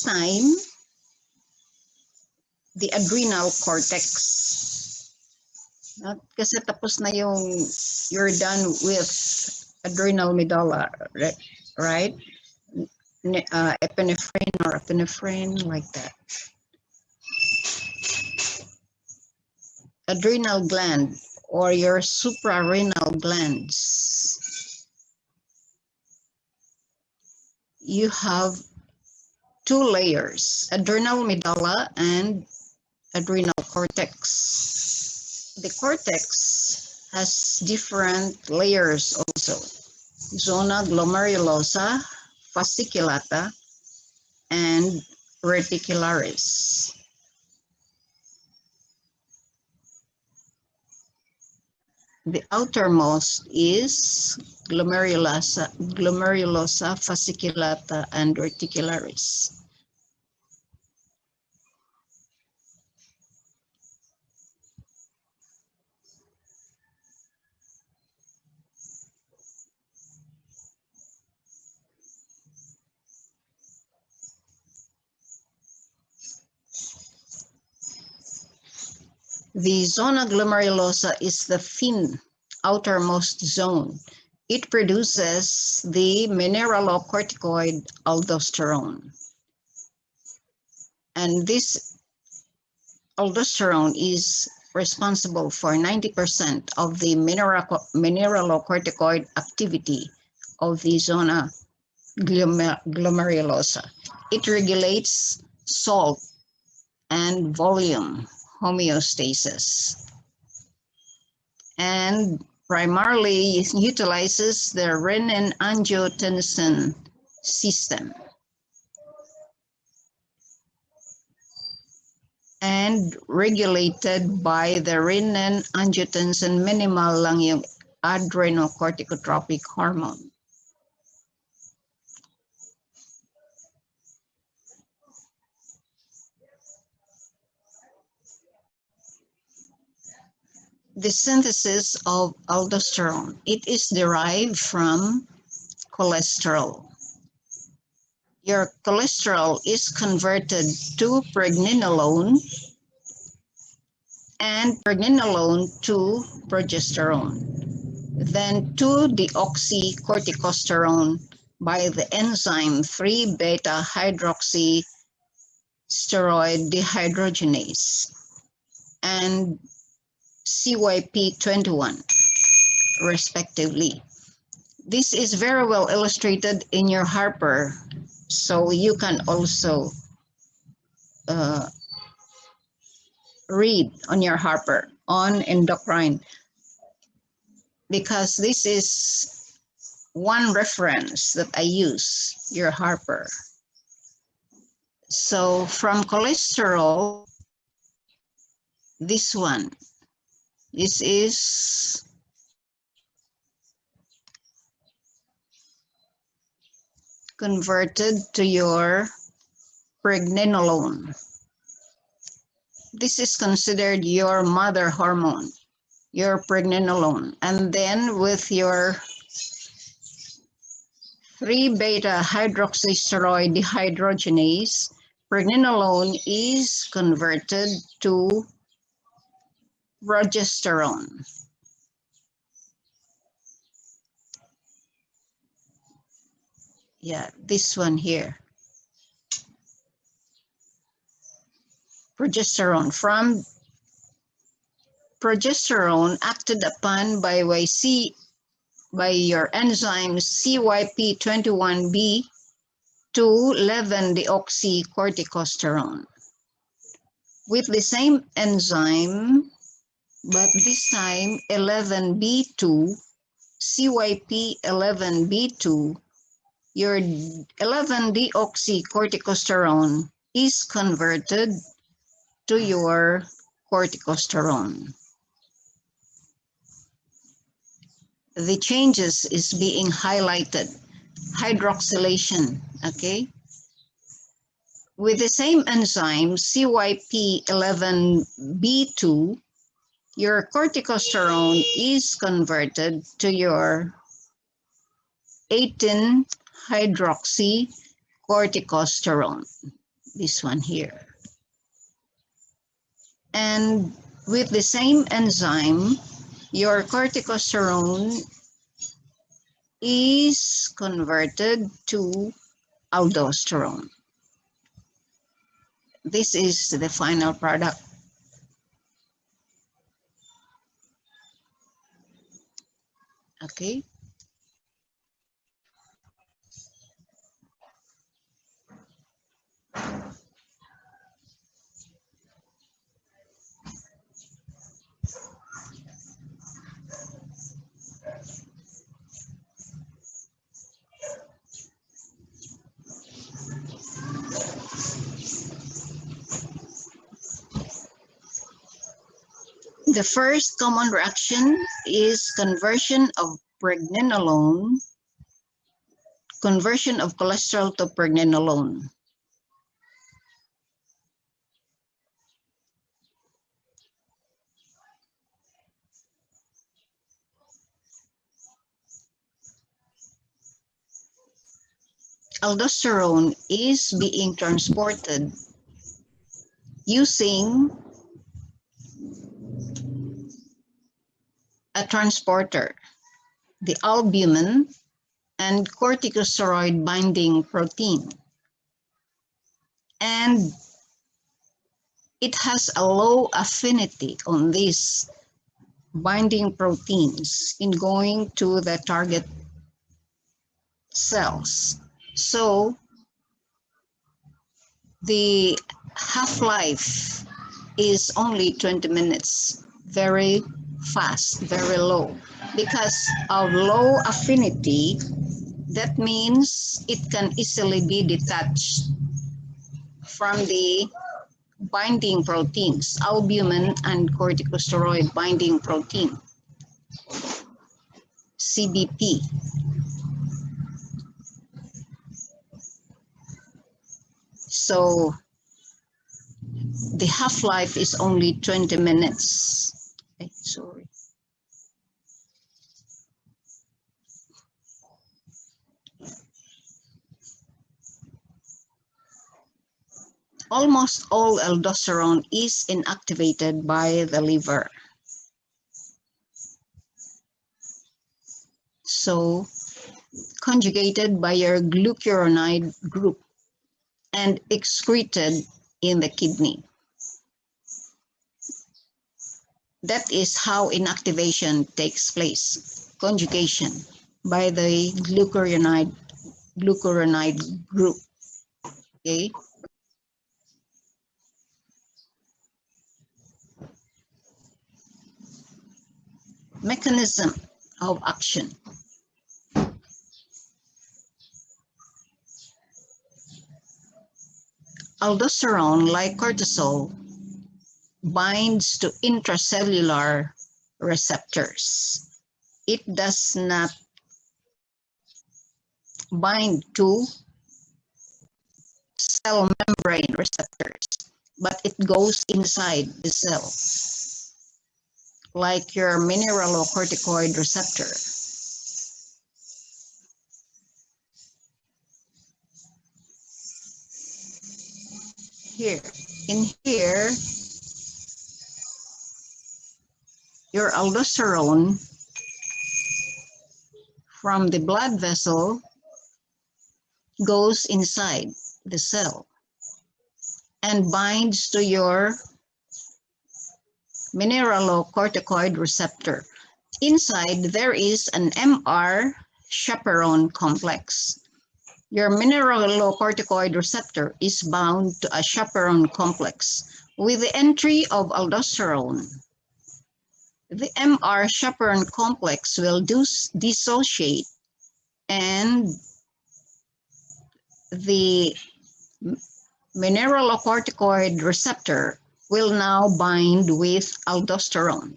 this time, the adrenal cortex. Kasi tapos na yung, you're done with adrenal medulla, right? Epinephrine or epinephrine, like that. Adrenal gland or your suprarenal glands. You have two layers, adrenal medulla and adrenal cortex. The cortex has different layers also. Zona glomerulosa, fasciculata, and reticularis. The outermost is glomerulosa, fasciculata, and reticularis. The zona glomerulosa is the thin outermost zone. It produces the mineralocorticoid aldosterone. And this aldosterone is responsible for 90% of the mineralocorticoid activity of the zona glomerulosa. It regulates salt and volume homeostasis, and primarily utilizes the renin-angiotensin system, and regulated by the renin-angiotensin, minimal lang yung adrenocorticotropic hormone. The synthesis of aldosterone. It is derived from cholesterol. Your cholesterol is converted to pregnenolone and pregnenolone to progesterone, then to deoxycorticosterone by the enzyme 3-beta-hydroxysteroid dehydrogenase and CYP21, respectively. This is very well illustrated in your Harper, so you can also read on your Harper on endocrine, because this is one reference that I use, your Harper. So from cholesterol, this one, this is converted to your pregnenolone. This is considered your mother hormone, your pregnenolone. And then with your 3-beta-hydroxysteroid dehydrogenase, pregnenolone is converted to progesterone. Yeah, this one here. Progesterone. From progesterone acted upon by your enzyme CYP21B to 11-deoxycorticosterone. With the same enzyme, but this time 11B2, CYP11B2, your 11-deoxycorticosterone is converted to your corticosterone. The changes is being highlighted. Hydroxylation, okay? With the same enzyme, CYP11B2, your corticosterone is converted to your 18-hydroxycorticosterone. this one here. And with the same enzyme, your corticosterone is converted to aldosterone. This is the final product. Okay. The first common reaction is conversion of cholesterol to pregnenolone. Aldosterone is being transported using a transporter, the albumin and corticosteroid binding protein. And it has a low affinity on these binding proteins in going to the target cells. So the half-life is only 20 minutes, very fast, very low. Because of low affinity, that means it can easily be detached from the binding proteins, albumin and corticosteroid binding protein, CBP. So the half-life is only 20 minutes. Okay, sorry. Almost all aldosterone is inactivated by the liver. So conjugated by your glucuronide group and excreted in the kidney. That is how inactivation takes place, conjugation by the glucuronide group. Okay. Mechanism of action. Aldosterone, like cortisol, binds to intracellular receptors. It does not bind to cell membrane receptors, but it goes inside the cell, like your mineralocorticoid receptor. In here, your aldosterone from the blood vessel goes inside the cell and binds to your mineralocorticoid receptor. Inside, there is an MR chaperone complex. Your mineralocorticoid receptor is bound to a chaperone complex. With the entry of aldosterone, the MR chaperone complex will dissociate, and the mineralocorticoid receptor will now bind with aldosterone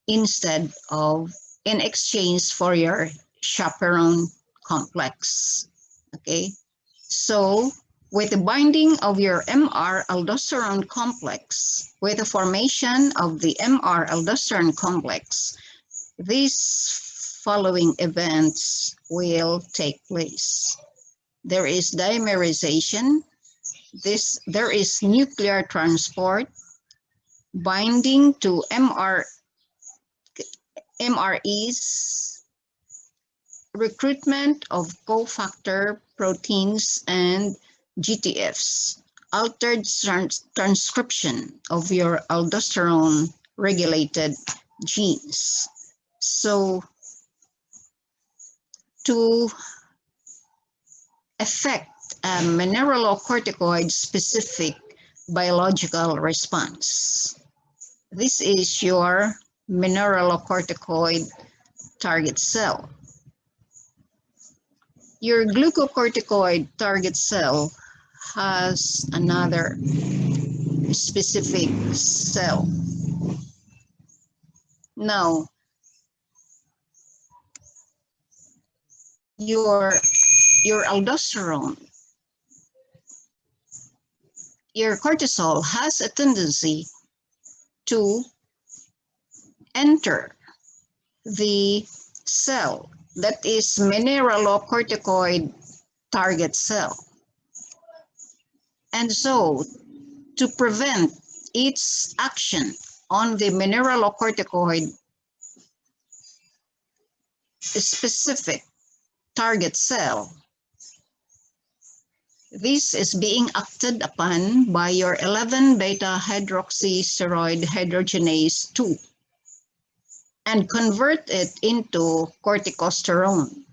instead of in exchange for your chaperone complex. Okay, so with the binding of your MR aldosterone complex, with the formation of the MR aldosterone complex, these following events will take place. There is dimerization, There is nuclear transport, binding to MREs, recruitment of cofactor proteins and GTFs, altered transcription of your aldosterone regulated genes. So to affect a mineralocorticoid specific biological response. This is your mineralocorticoid target cell. Your glucocorticoid target cell has another specific cell. Now, your aldosterone, your cortisol has a tendency to enter the cell that is mineralocorticoid target cell. And so to prevent its action on the mineralocorticoid specific target cell, this is being acted upon by your 11-beta hydroxysteroid hydrogenase 2 and convert it into corticosterone.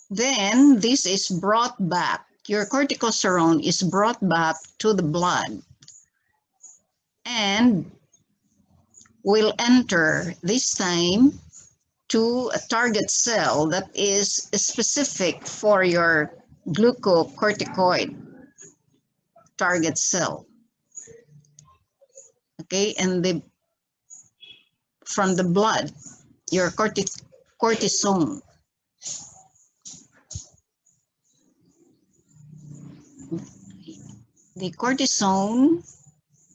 Then this is brought back, your corticosterone is brought back to the blood and will enter this time to a target cell that is specific for your glucocorticoid target cell. Okay, and from the blood, your cortisone. The cortisone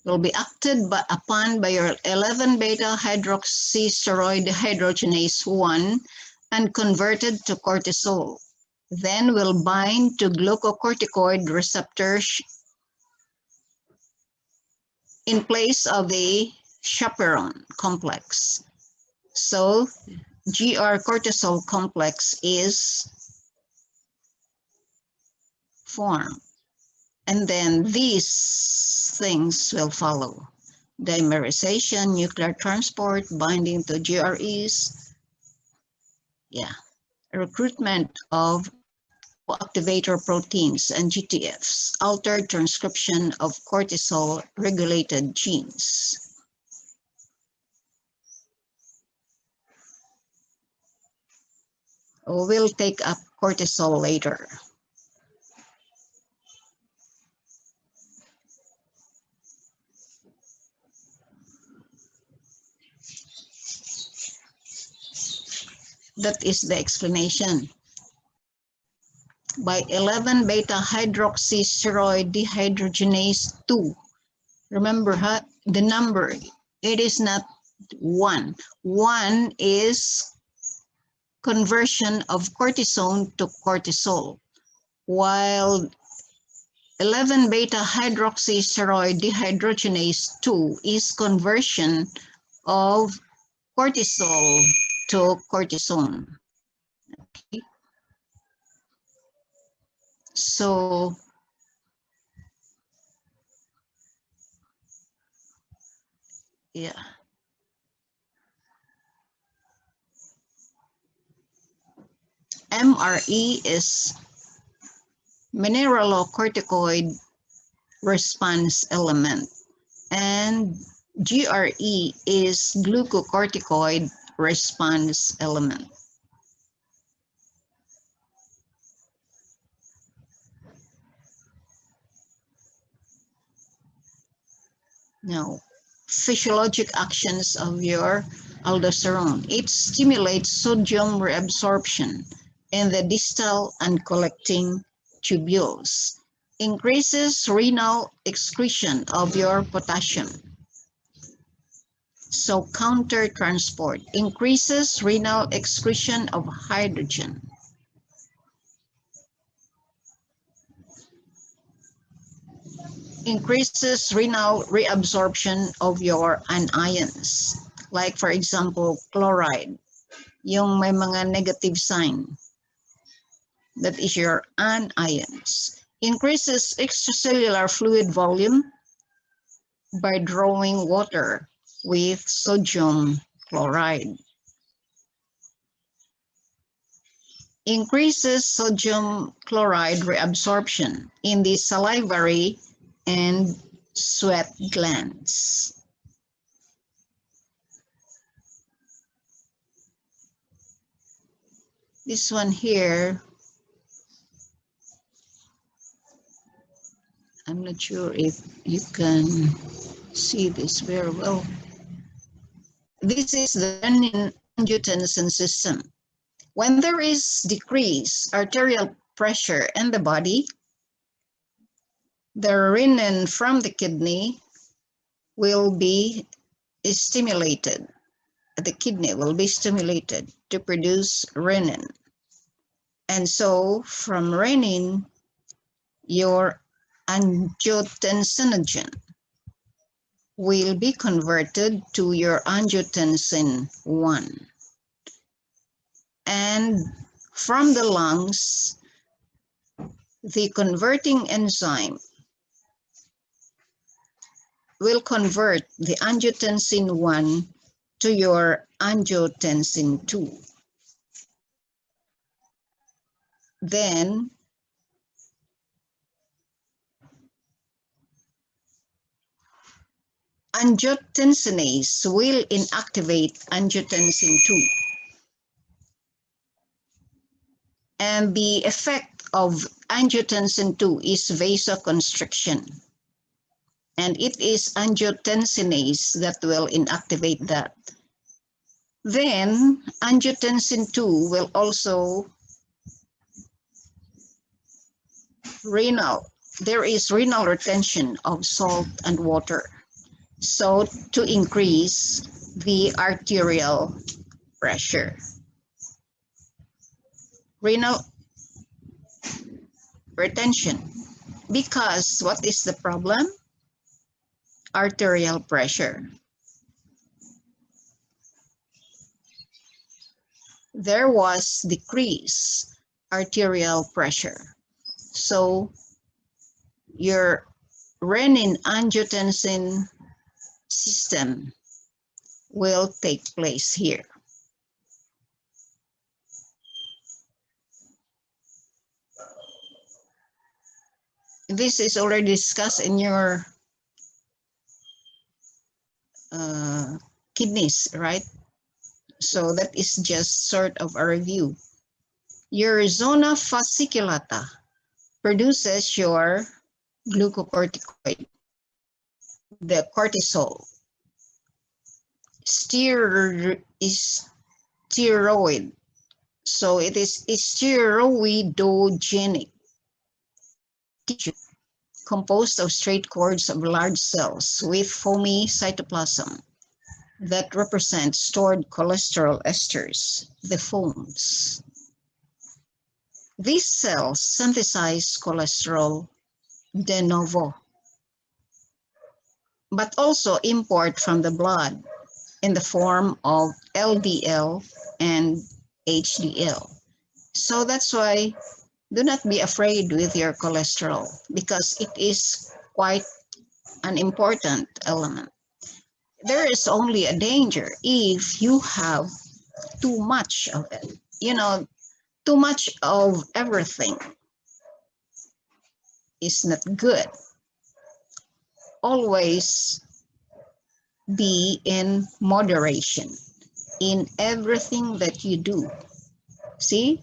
will be acted upon by your 11-beta hydroxysteroid hydrogenase 1 and converted to cortisol. Then will bind to glucocorticoid receptors in place of the chaperone complex. So GR cortisol complex is formed. And then these things will follow. Dimerization, nuclear transport, binding to GREs. Yeah. Recruitment of coactivator proteins and GTFs, altered transcription of cortisol regulated genes. We'll take up cortisol later. That is the explanation. By 11-beta hydroxysteroid dehydrogenase 2. Remember the number, it is not 1. 1 is conversion of cortisone to cortisol, while 11-beta hydroxysteroid dehydrogenase 2 is conversion of cortisol to cortisone. Okay. So yeah. MRE is mineralocorticoid response element, and GRE is glucocorticoid response element. Now, physiologic actions of your aldosterone. It stimulates sodium reabsorption in the distal and collecting tubules, increases renal excretion of your potassium. So counter transport, increases renal excretion of hydrogen. increases renal reabsorption of your anions. Like for example, chloride, yung may mga negative sign, that is your anions. Increases extracellular fluid volume by drawing water with sodium chloride. Increases sodium chloride reabsorption in the salivary and sweat glands. This one here, I'm not sure if you can see this very well. This is the renin-angiotensin system. When there is decreased arterial pressure in the body, the renin from the kidney will be stimulated. The kidney will be stimulated to produce renin. And so from renin, your angiotensinogen will be converted to your angiotensin 1. And from the lungs, the converting enzyme will convert the angiotensin 1 to your angiotensin 2. Then angiotensinase will inactivate angiotensin 2. And the effect of angiotensin 2 is vasoconstriction. And it is angiotensinase that will inactivate that. Then angiotensin 2 will also there is renal retention of salt and water. So to increase the arterial pressure. Renal retention. Because what is the problem? Arterial pressure. There was decreased arterial pressure. So your renin-angiotensin system will take place here. This is already discussed in your kidneys, right? So that is just sort of a review. Your zona fasciculata produces your glucocorticoid, the cortisol. Steroid. So it is steroidogenic tissue composed of straight cords of large cells with foamy cytoplasm that represent stored cholesterol esters, the foams. These cells synthesize cholesterol de novo, but also import from the blood in the form of LDL and HDL. So that's why do not be afraid with your cholesterol, because it is quite an important element. There is only a danger if you have too much of it. You know, too much of everything is not good. Always be in moderation in everything that you do. See?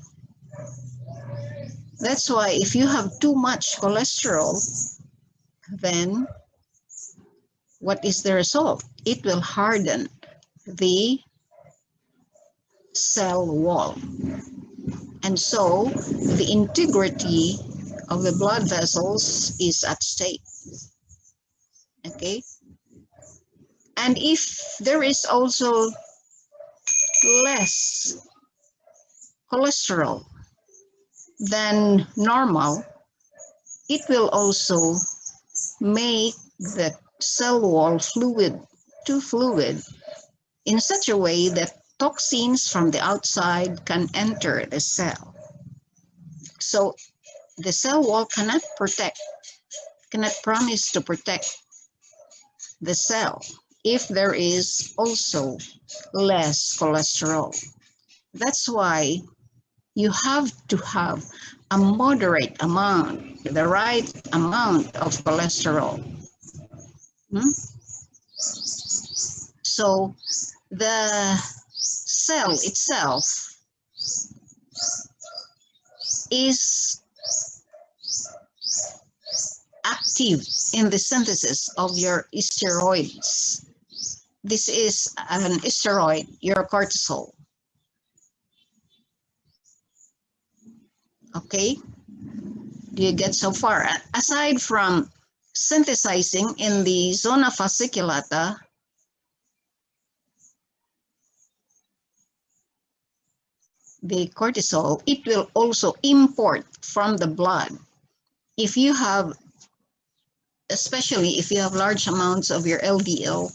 That's why if you have too much cholesterol, then what is the result? It will harden the cell wall. And so the integrity of the blood vessels is at stake. Okay? And if there is also less cholesterol than normal, it will also make the cell wall too fluid in such a way that toxins from the outside can enter the cell. So the cell wall cannot promise to protect the cell if there is also less cholesterol. That's why you have to have a moderate amount, the right amount of cholesterol. So the cell itself is active in the synthesis of your steroids. This is an steroid, your cortisol. Okay? Do you get so far? Aside from synthesizing in the zona fasciculata, the cortisol, it will also import from the blood. If you have, especially if you have large amounts of your LDL,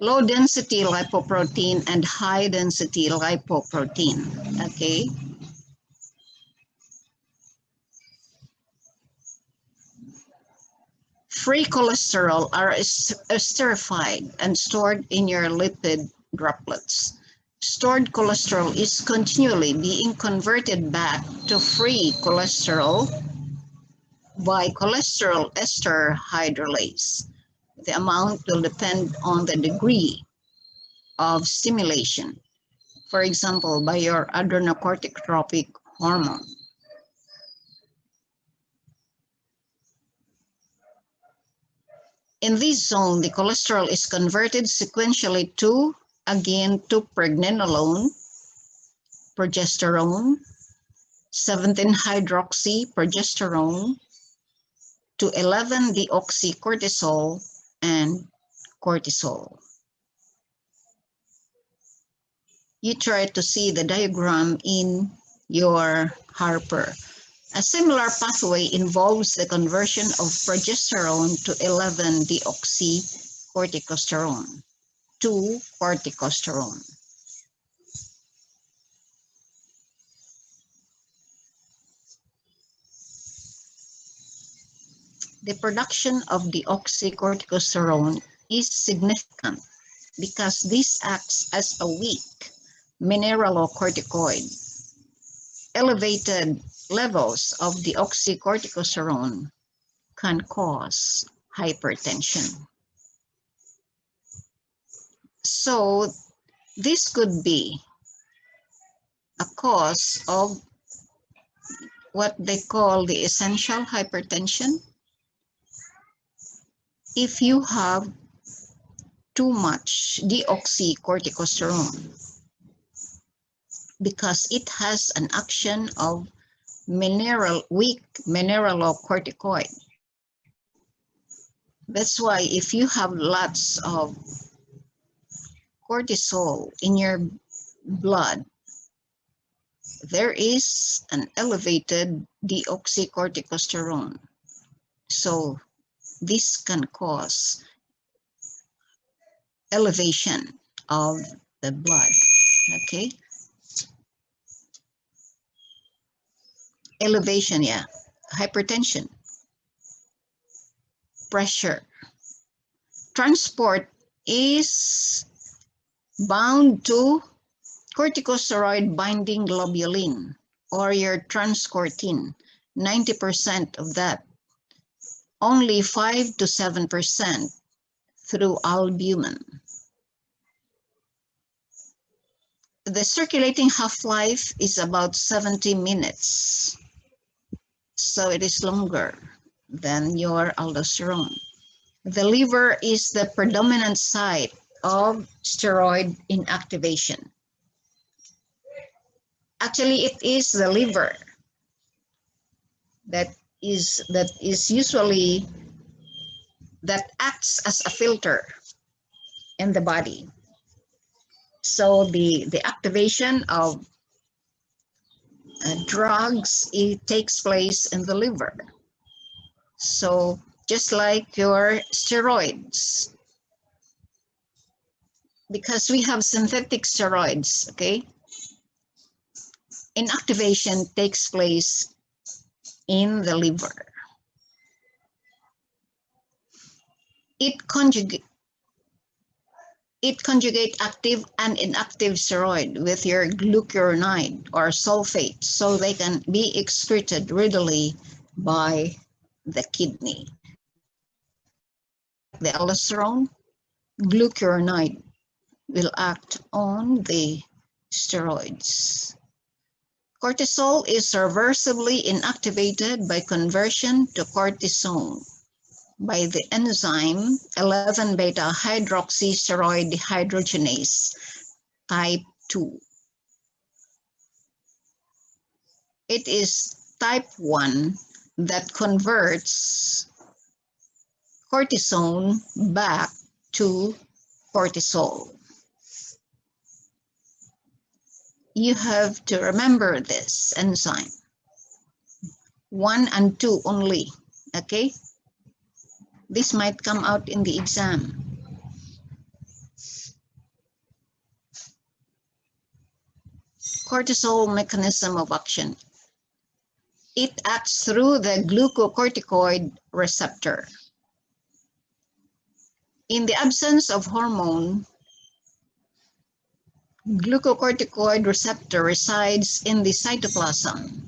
low density lipoprotein and high density lipoprotein, okay? Free cholesterol are esterified and stored in your lipid droplets. Stored cholesterol is continually being converted back to free cholesterol by cholesterol ester hydrolase. The amount will depend on the degree of stimulation. For example, by your adrenocorticotropic hormone. In this zone, the cholesterol is converted sequentially to pregnenolone, progesterone, 17-hydroxyprogesterone, to 11-deoxycortisol, and cortisol. You try to see the diagram in your Harper. A similar pathway involves the conversion of progesterone to 11-deoxycorticosterone to corticosterone. The production of deoxycorticosterone is significant because this acts as a weak mineralocorticoid. Elevated levels of deoxycorticosterone can cause hypertension. So this could be a cause of what they call the essential hypertension. If you have too much deoxycorticosterone, because it has an action of weak mineralocorticoid. That's why if you have lots of cortisol in your blood, there is an elevated deoxycorticosterone. So this can cause elevation of the blood, okay? Elevation, yeah, hypertension, pressure. Transport is bound to corticosteroid binding globulin or your transcortin, 90% of that, only 5 to 7% through albumin. The circulating half-life is about 70 minutes. So it is longer than your aldosterone. The liver is the predominant site of steroid inactivation. Actually, it is the liver that acts as a filter in the body. So the activation of drugs, it takes place in the liver. So just like your steroids, because we have synthetic steroids, okay? Inactivation takes place in the liver. It conjugate active and inactive steroid with your glucuronide or sulfate so they can be excreted readily by the kidney. The aldosterone, glucuronide will act on the steroids. Cortisol is reversibly inactivated by conversion to cortisone by the enzyme 11-beta hydroxysteroid dehydrogenase type 2. It is type 1 that converts cortisone back to cortisol. You have to remember this enzyme. 1 and 2 only, okay? This might come out in the exam. Cortisol mechanism of action. It acts through the glucocorticoid receptor. In the absence of hormone, glucocorticoid receptor resides in the cytoplasm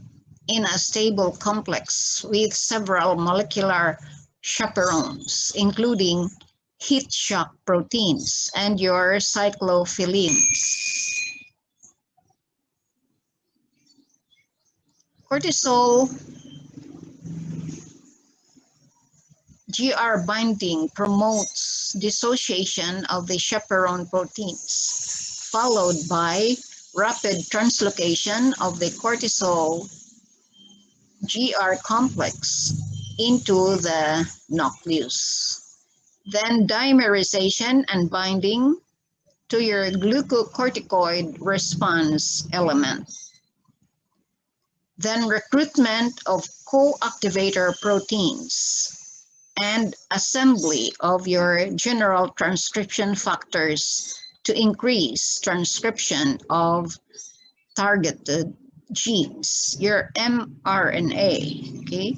in a stable complex with several molecular chaperones, including heat shock proteins and your cyclophilins. Cortisol GR binding promotes dissociation of the chaperone proteins, followed by rapid translocation of the cortisol GR complex into the nucleus. Then dimerization and binding to your glucocorticoid response element. Then recruitment of co-activator proteins and assembly of your general transcription factors to increase transcription of targeted genes, your mRNA, okay?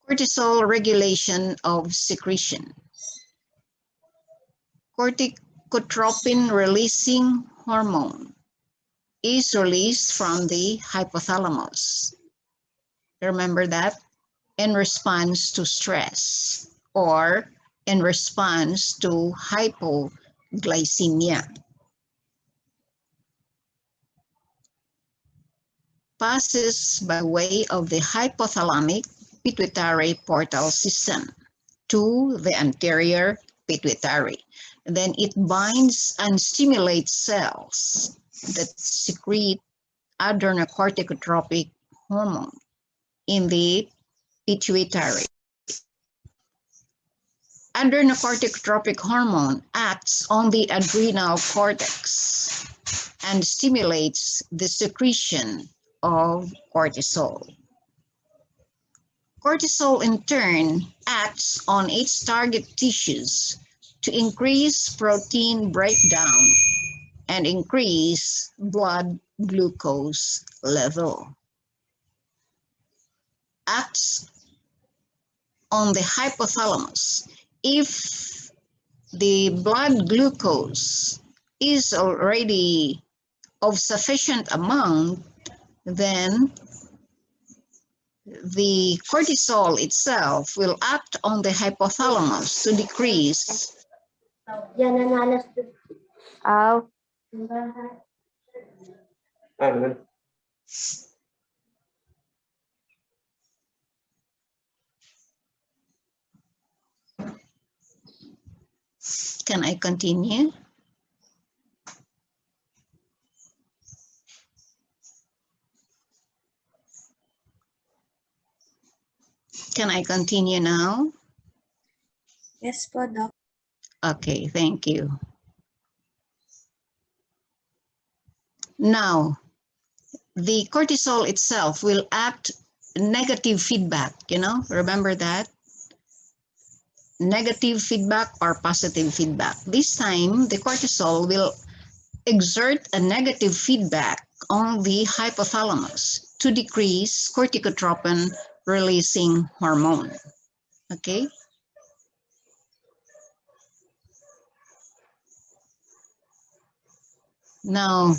Cortisol regulation of secretion. Corticotropin releasing hormone is released from the hypothalamus. Remember that? In response to stress or in response to hypoglycemia. Passes by way of the hypothalamic pituitary portal system to the anterior pituitary. And then it binds and stimulates cells that secrete adrenocorticotropic hormone in the pituitary. Adrenocorticotropic hormone acts on the adrenal cortex and stimulates the secretion of cortisol. Cortisol in turn acts on its target tissues to increase protein breakdown and increase blood glucose level. Acts on the hypothalamus. If the blood glucose is already of sufficient amount, then the cortisol itself will act on the hypothalamus to decrease Can I continue? Can I continue now? Yes po, Doc. Okay, thank you. Now, the cortisol itself will act negative feedback, remember that? Negative feedback or positive feedback. This time, the cortisol will exert a negative feedback on the hypothalamus to decrease corticotropin releasing hormone. Okay? Now,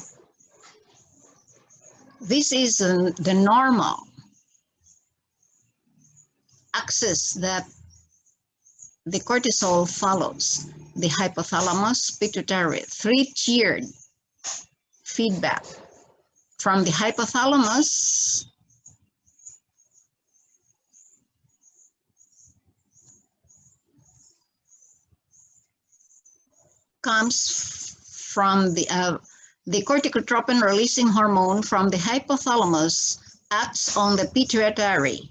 this is the normal axis that the cortisol follows. The hypothalamus, pituitary, three-tiered feedback. From the hypothalamus, comes from the corticotropin releasing hormone from the hypothalamus acts on the pituitary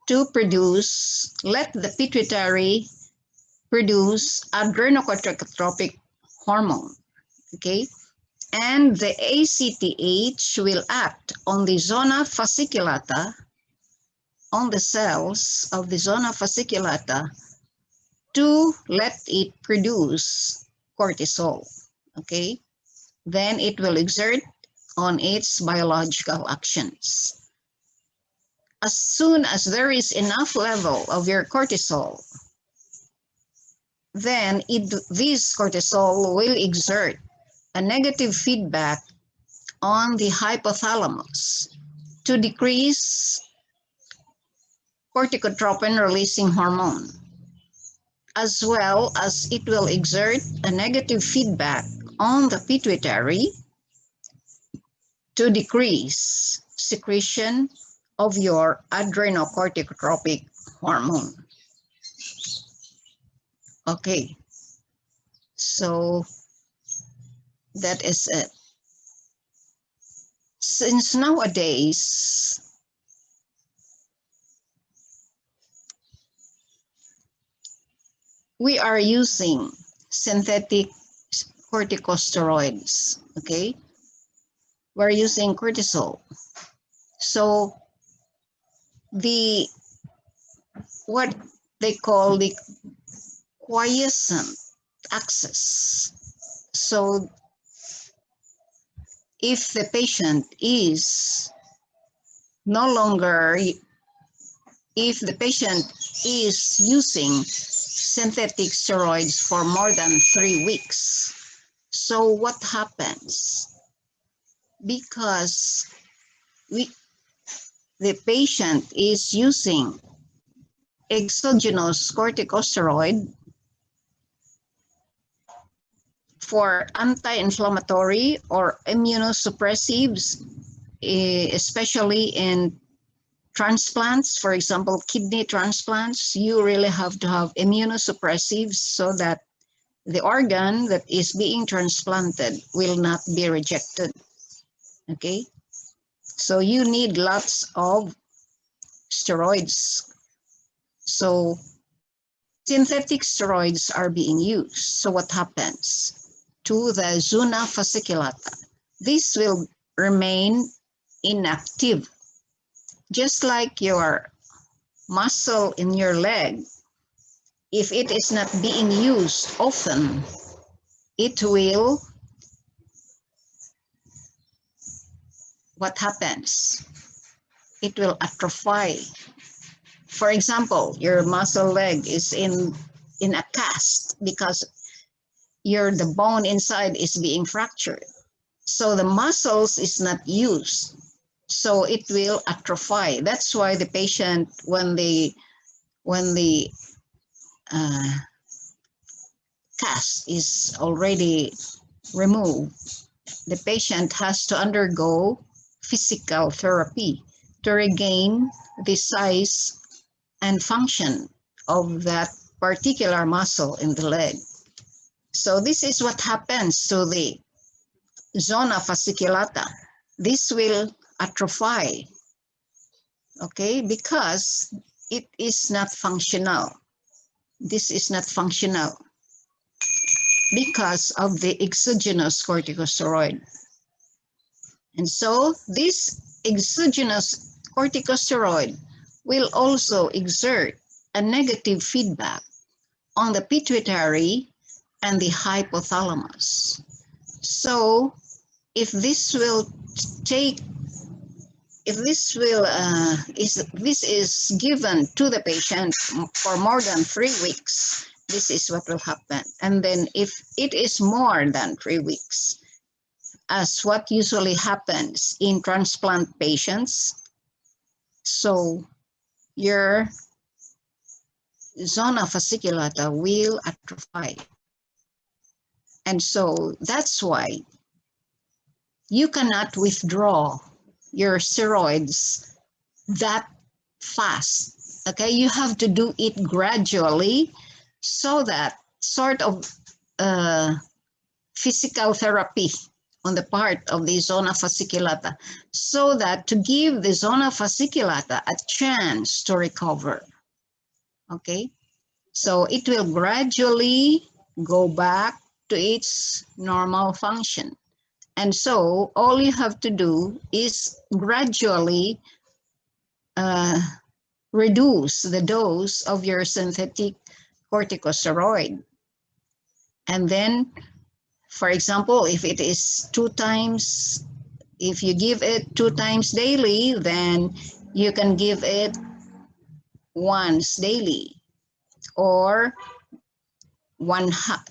to let the pituitary produce adrenocorticotropic hormone, okay? And the ACTH will act on the zona fasciculata, on the cells of the zona fasciculata, to let it produce cortisol, okay? Then it will exert on its biological actions. As soon as there is enough level of your cortisol, then this cortisol will exert a negative feedback on the hypothalamus to decrease corticotropin releasing hormone, as well as it will exert a negative feedback on the pituitary to decrease secretion of your adrenocorticotropic hormone. Okay, so that is it. Since nowadays, we are using synthetic corticosteroids, okay? We're using cortisol. So what they call the quiescent axis. So if the patient is using synthetic steroids for more than 3 weeks, so what happens? Because the patient is using exogenous corticosteroid for anti-inflammatory or immunosuppressives, especially in transplants, for example, kidney transplants. You really have to have immunosuppressives so that the organ that is being transplanted will not be rejected. Okay, so you need lots of steroids. So synthetic steroids are being used. So what happens to the zona fasciculata? This will remain inactive, just like your muscle in your leg. If it is not being used often, it will, what happens? It will atrophy. For example, your muscle leg is in a cast because the bone inside is being fractured. So the muscles is not used. So it will atrophy. That's why the patient, when the cast is already removed, the patient has to undergo physical therapy to regain the size and function of that particular muscle in the leg. So this is what happens to the zona fasciculata. This will atrophy, okay, because it is not functional. This is not functional because of the exogenous corticosteroid. And so this exogenous corticosteroid will also exert a negative feedback on the pituitary and the hypothalamus. So if this is given to the patient for more than 3 weeks, this is what will happen. And then if it is more than 3 weeks, as what usually happens in transplant patients, so your zona fasciculata will atrophy. And so that's why you cannot withdraw your steroids that fast. Okay, you have to do it gradually, so that sort of physical therapy on the part of the zona fasciculata, so that to give the zona fasciculata a chance to recover. Okay, so it will gradually go back to its normal function. And so all you have to do is gradually reduce the dose of your synthetic corticosteroid. And then, for example, if it is 2 times, if you give it 2 times daily, then you can give it once daily, or one half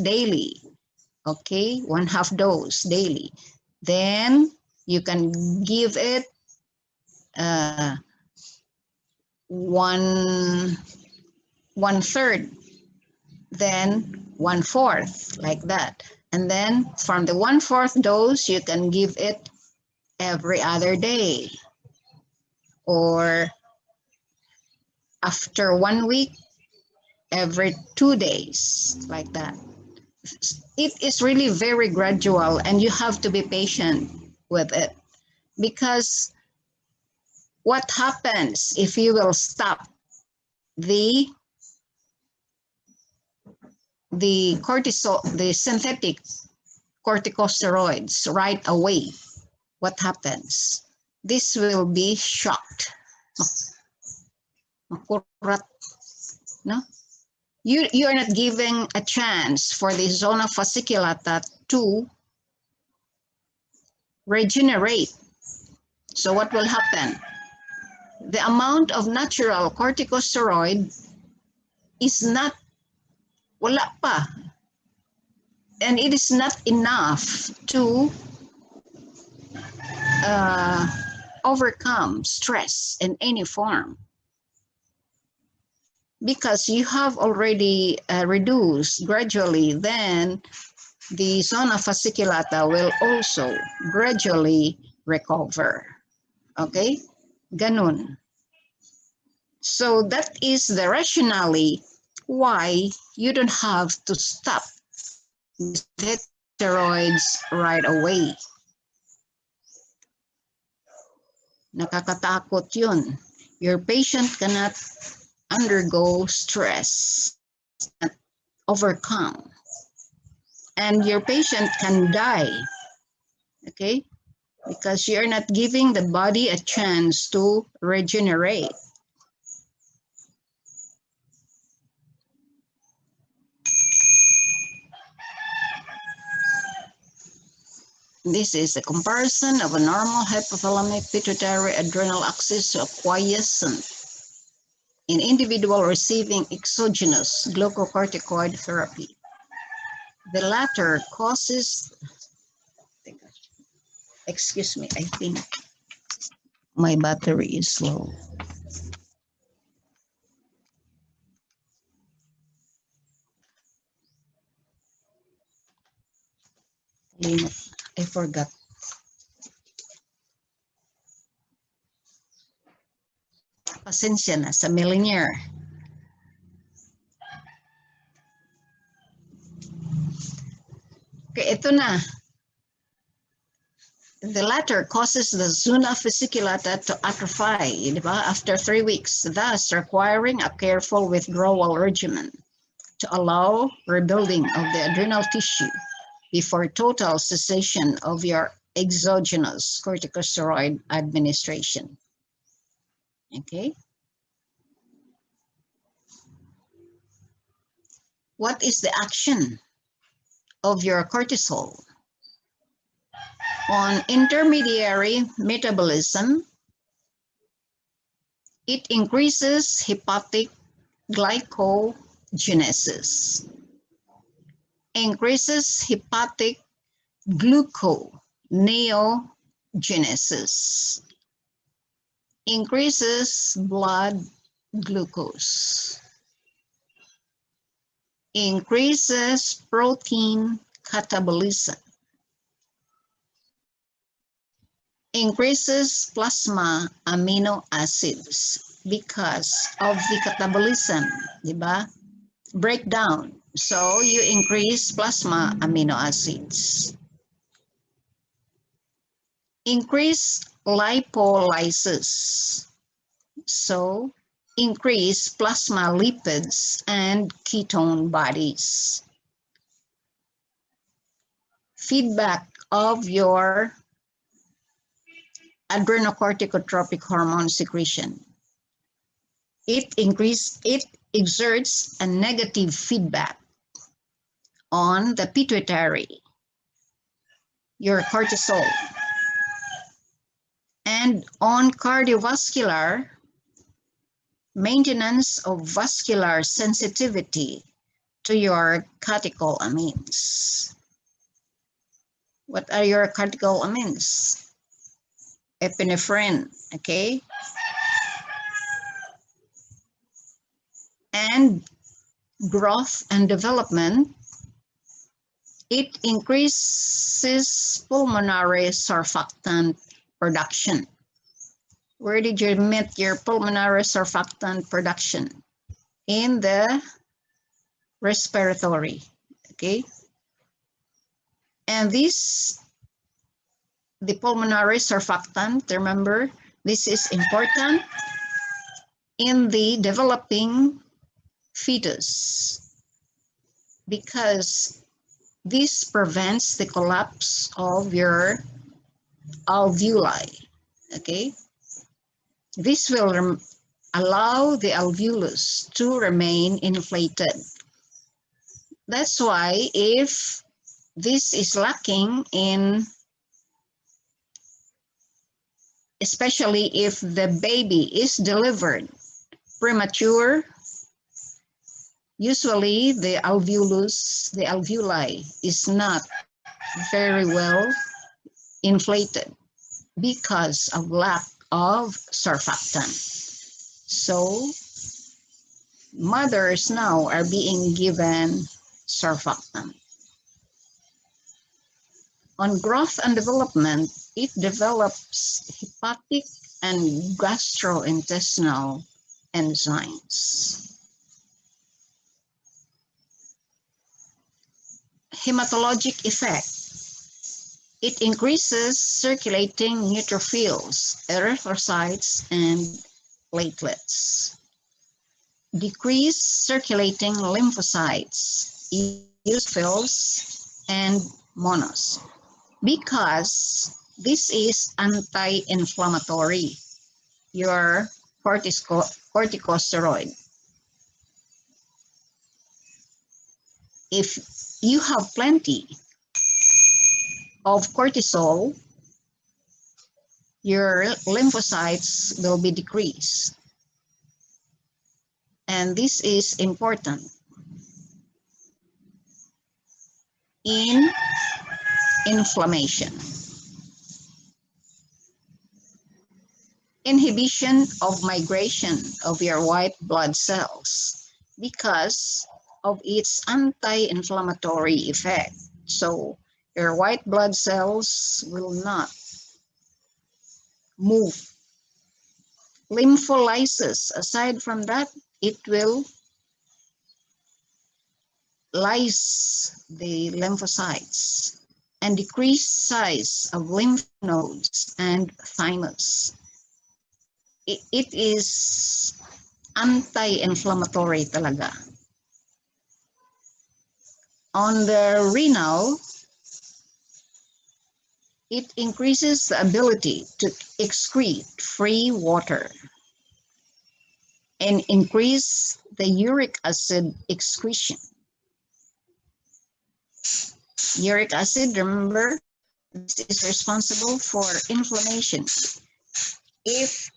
daily. Okay, 1/2 dose daily. Then you can give it 1/3, then 1/4, like that. And then from the 1/4 dose, you can give it every other day, or after 1 week, every 2 days, like that. It is really very gradual, and you have to be patient with it, because what happens if you will stop the cortisol, the synthetic corticosteroids right away? What happens? This will be shocked. No? You are not giving a chance for the zona fasciculata to regenerate. So what will happen? The amount of natural corticosteroid is not, wala pa. And it is not enough to overcome stress in any form, because you have already reduced gradually. Then the zona fasciculata will also gradually recover. Okay, ganun. So that is the rationale why you don't have to stop the steroids right away. Nakakatakot yun. Your patient cannot undergo stress and overcome, and your patient can die, okay, because you're not giving the body a chance to regenerate. This is a comparison of a normal hypothalamic pituitary adrenal axis to a quiescent in individual receiving exogenous glucocorticoid therapy. The latter causes, excuse me, I think my battery is low. I forgot. Pasensya na sa millionaire. Okay, ito na. The latter causes the zona fasciculata to atrophy, di ba? After 3 weeks, thus requiring a careful withdrawal regimen to allow rebuilding of the adrenal tissue before total cessation of your exogenous corticosteroid administration. Okay. What is the action of your cortisol on intermediary metabolism? It increases hepatic glycogenesis, increases hepatic gluconeogenesis, increases blood glucose, increases protein catabolism, increases plasma amino acids because of the catabolism, diba? Breakdown. So you increase plasma amino acids. Increase lipolysis. So increase plasma lipids and ketone bodies. Feedback of your adrenocorticotropic hormone secretion. It exerts a negative feedback on the pituitary, your cortisol, and on cardiovascular maintenance of vascular sensitivity to your catecholamines. What are your catecholamines? Epinephrine, okay? And growth and development, it increases pulmonary surfactant production. Where did you meet your pulmonary surfactant production? In the respiratory, okay? And this, the pulmonary surfactant, remember, this is important in the developing fetus because this prevents the collapse of your alveoli, okay? This will allow the alveolus to remain inflated. That's why if this is lacking in, especially if the baby is delivered premature, usually the alveolus, the alveoli is not very well inflated because of lack of surfactant. So mothers now are being given surfactant. On growth and development, it develops hepatic and gastrointestinal enzymes. Hematologic effect. It increases circulating neutrophils, erythrocytes, and platelets. Decrease circulating lymphocytes, eosinophils, and monos. Because this is anti-inflammatory, your corticosteroid. If you have plenty of cortisol, your lymphocytes will be decreased. And this is important in inflammation. Inhibition of migration of your white blood cells because of its anti-inflammatory effect. So your white blood cells will not move. Lympholysis, aside from that, it will lyse the lymphocytes and decrease size of lymph nodes and thymus. It is anti-inflammatory talaga. On the renal, It increases the ability to excrete free water and increase the uric acid excretion. Uric acid, remember, this is responsible for inflammation. If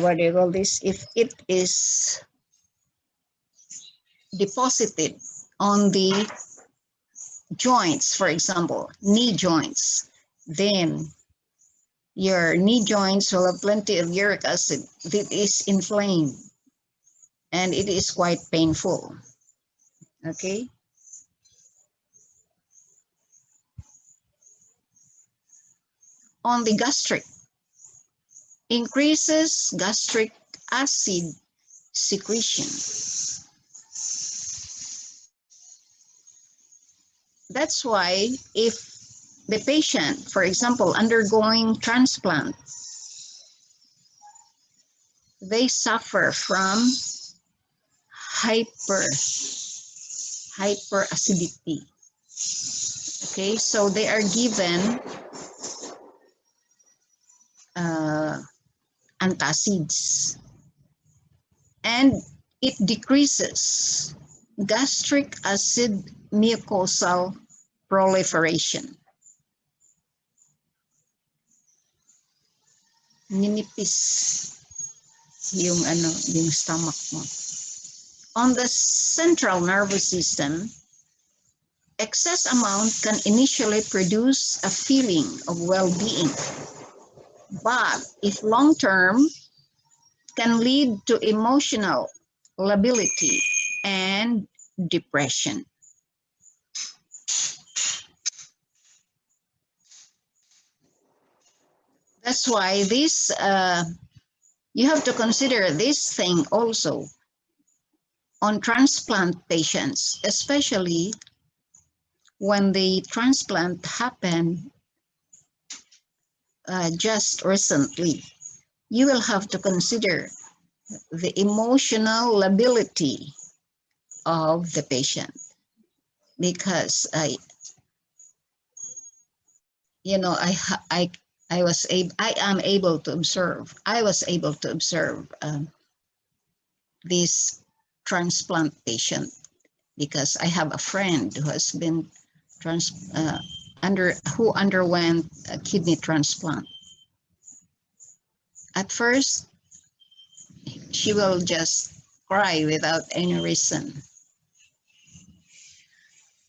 what do you call this? If it is deposited on the joints, for example, knee joints, then your knee joints will have plenty of uric acid that is inflamed and it is quite painful. Okay. On the gastric, increases gastric acid secretion. That's why if the patient, for example, undergoing transplant, they suffer from hyperacidity. Okay, so they are given antacids, and it decreases gastric acid mucosal proliferation. Ninipis yung yung stomach mo. On the central nervous system, excess amount can initially produce a feeling of well-being, but if long-term, can lead to emotional lability and depression. That's why this, you have to consider this thing also on transplant patients, especially when the transplant happened just recently. You will have to consider the emotional lability of the patient, because I am able to observe. I was able to observe this transplant patient because I have a friend who has been who underwent a kidney transplant. At first, she will just cry without any reason.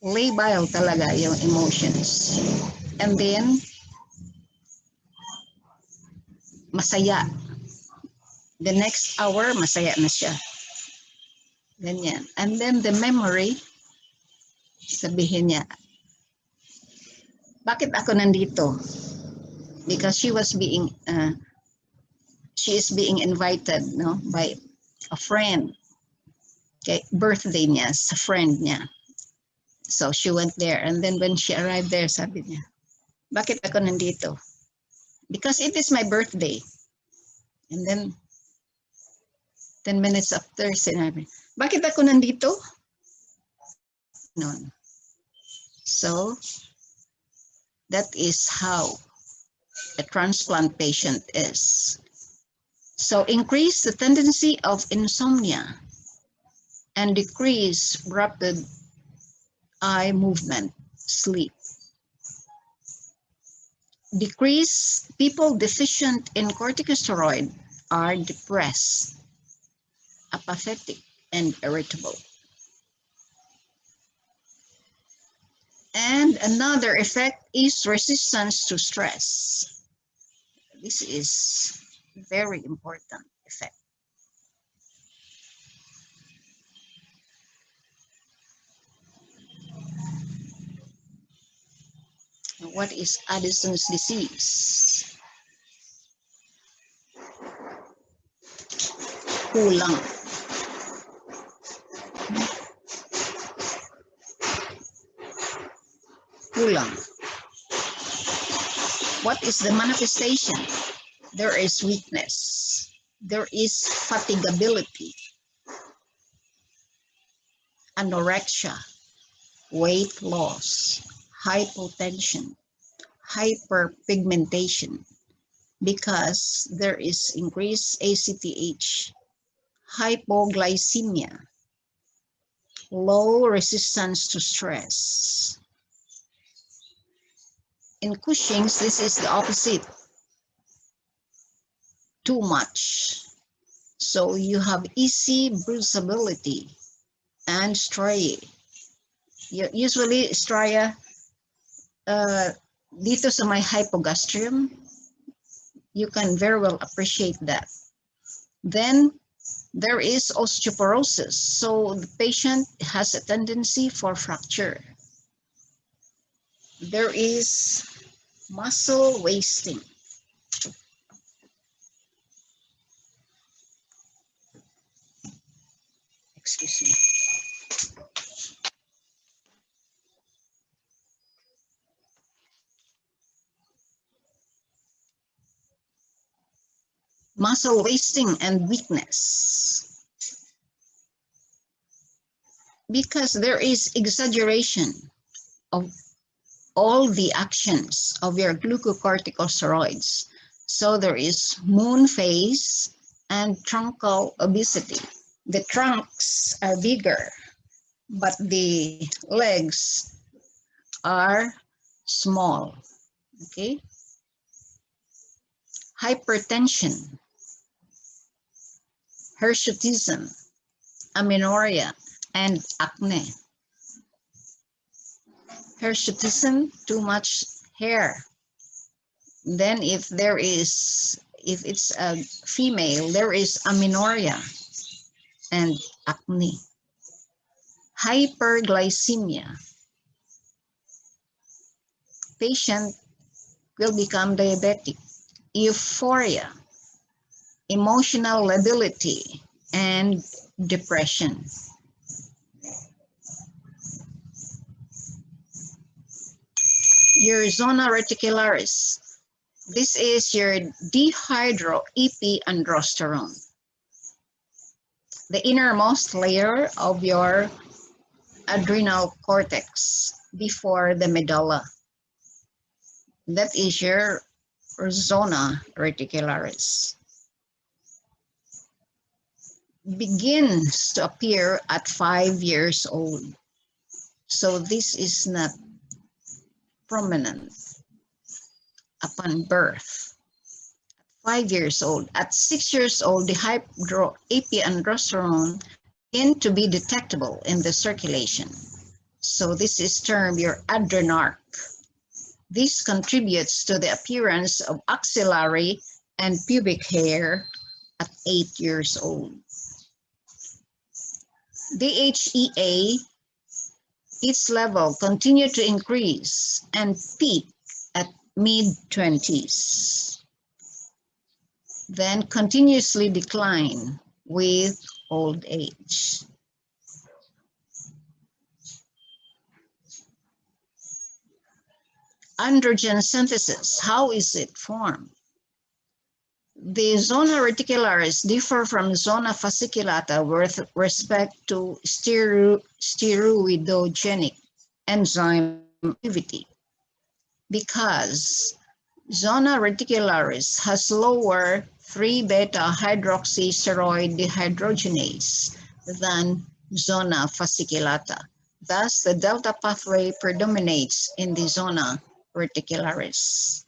Labile talaga yung emotions. And then, masaya. The next hour, masaya na siya. Ganyan. And then the memory, sabihin niya, bakit ako nandito? Because she is being invited, no, by a friend. Okay, birthday niya sa friend niya. So she went there, and then when she arrived there, sabi niya, bakit ako nandito? Because it is my birthday. And then 10 minutes after, sinabi, bakit ako nandito? No. So that is how a transplant patient is. So increase the tendency of insomnia and decrease rapid eye movement, sleep. Decrease people deficient in corticosteroid are depressed, apathetic, and irritable. And another effect is resistance to stress. This is a very important effect. What is Addison's disease? Kulang. Kulang. What is the manifestation? There is weakness. There is fatigability, anorexia, weight loss, hypotension, hyperpigmentation, because there is increased ACTH, hypoglycemia, low resistance to stress. In Cushing's, this is the opposite, too much. So you have easy bruisability and striae. Usually striae dito sa may hypogastrium, you can very well appreciate that. Then there is osteoporosis. So the patient has a tendency for fracture. There is muscle wasting. Excuse me. Muscle wasting and weakness, because there is exaggeration of all the actions of your glucocorticosteroids. So there is moon phase and truncal obesity. The trunks are bigger, but the legs are small, okay? Hypertension, hirsutism, amenorrhea, and acne. Hirsutism, too much hair. Then if it's a female, there is amenorrhea and acne. Hyperglycemia. Patient will become diabetic. Euphoria, emotional lability, and depression. Your zona reticularis. This is your dehydroepiandrosterone, the innermost layer of your adrenal cortex before the medulla. That is your zona reticularis. Begins to appear at 5 years old. So this is not prominent upon birth. At 5 years old. At 6 years old, the hypoepiandrosterone begin to be detectable in the circulation. So this is termed your adrenarche. This contributes to the appearance of axillary and pubic hair at 8 years old. DHEA, its level continue to increase and peak at mid-20s, then continuously decline with old age. Androgen synthesis, how is it formed? The zona reticularis differ from zona fasciculata with respect to steroidogenic enzyme activity, because zona reticularis has lower 3-beta-hydroxysteroid dehydrogenase than zona fasciculata. Thus, the delta pathway predominates in the zona reticularis.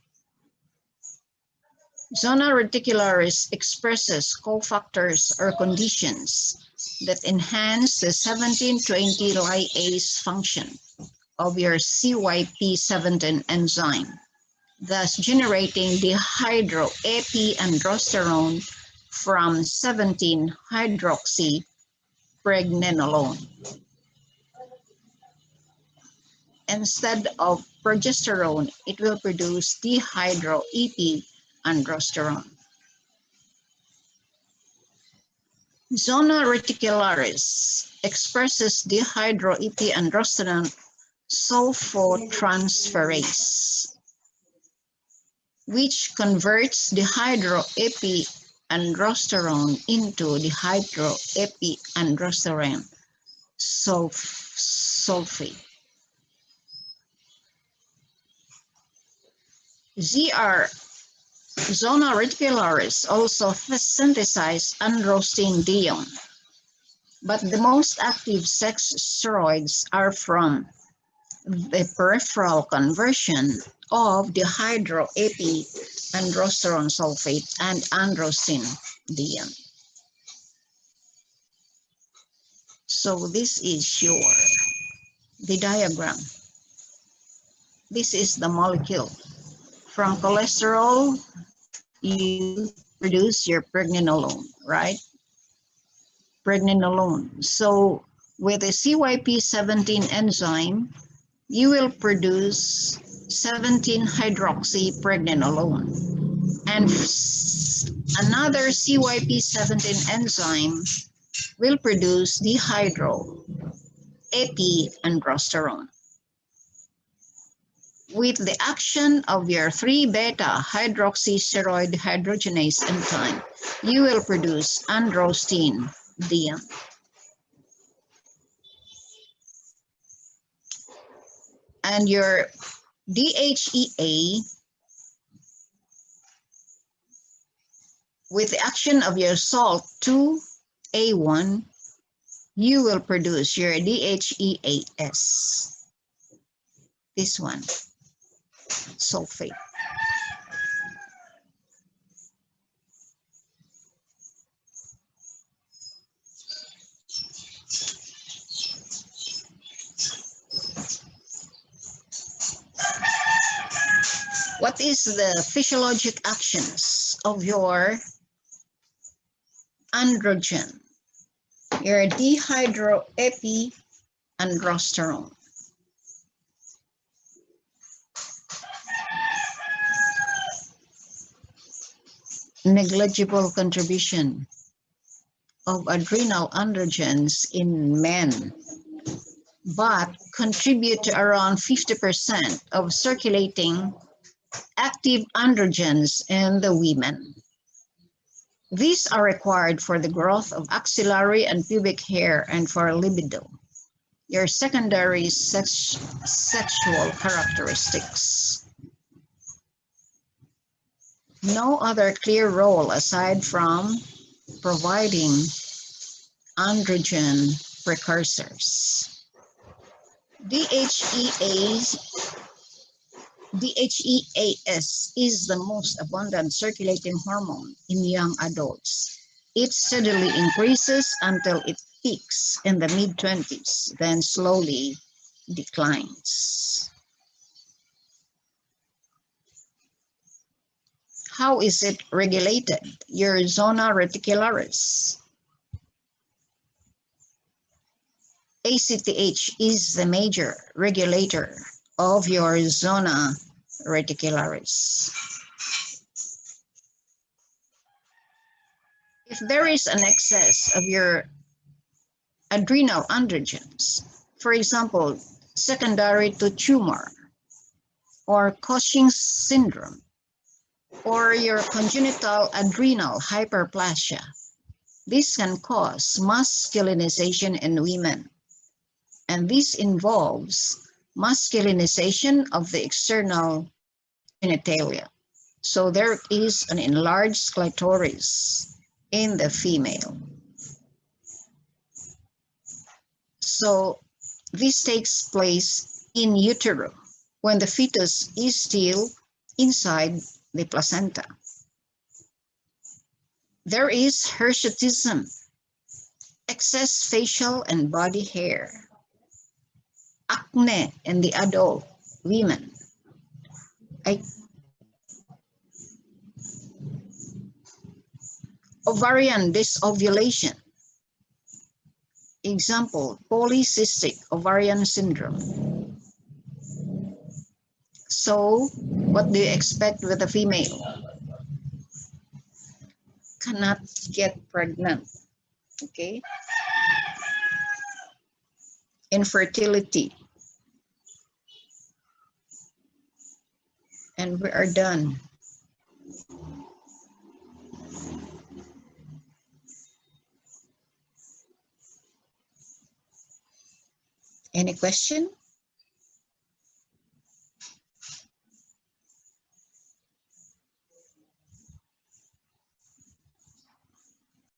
Zona reticularis expresses cofactors or conditions that enhance the 1720 lyase function of your CYP17 enzyme, thus generating dehydroepiandrosterone from 17-hydroxypregnenolone. Instead of progesterone, it will produce dehydroepiandrosterone. Zona reticularis expresses dehydroepiandrosterone sulfotransferase, which converts dehydroepiandrosterone into dehydroepiandrosterone sulfate. Zona reticularis also synthesize androstenedione, but the most active sex steroids are from the peripheral conversion of the hydroepiandrosterone sulfate and androstenedione. So this is the diagram. This is the molecule. From cholesterol, you produce your pregnenolone, right? Pregnenolone. So with a CYP17 enzyme, you will produce 17-hydroxypregnenolone. And another CYP17 enzyme will produce dehydroepiandrosterone. With the action of your 3-beta-hydroxysteroid hydrogenase enzyme, you will produce androstenedione. And your DHEA, with the action of your salt 2A1, you will produce your DHEAS. This one, sulfate. What is the physiologic actions of your androgen, your dehydroepiandrosterone? Negligible contribution of adrenal androgens in men, but contribute to around 50% of circulating active androgens in the women. These are required for the growth of axillary and pubic hair and for libido, your secondary sexual characteristics. No other clear role aside from providing androgen precursors. DHEAS is the most abundant circulating hormone in young adults. It steadily increases until it peaks in the mid-20s, then slowly declines. How is it regulated? Your zona reticularis. ACTH is the major regulator of your zona reticularis. If there is an excess of your adrenal androgens, for example, secondary to tumor or Cushing's syndrome, or your congenital adrenal hyperplasia, this can cause masculinization in women. And this involves masculinization of the external genitalia. So there is an enlarged clitoris in the female. So this takes place in utero when the fetus is still inside the placenta. There is hirsutism, excess facial and body hair, acne in the adult women, ovarian dysovulation, example, polycystic ovarian syndrome. So what do you expect with a female? Cannot get pregnant, okay? Infertility. And we are done. Any question?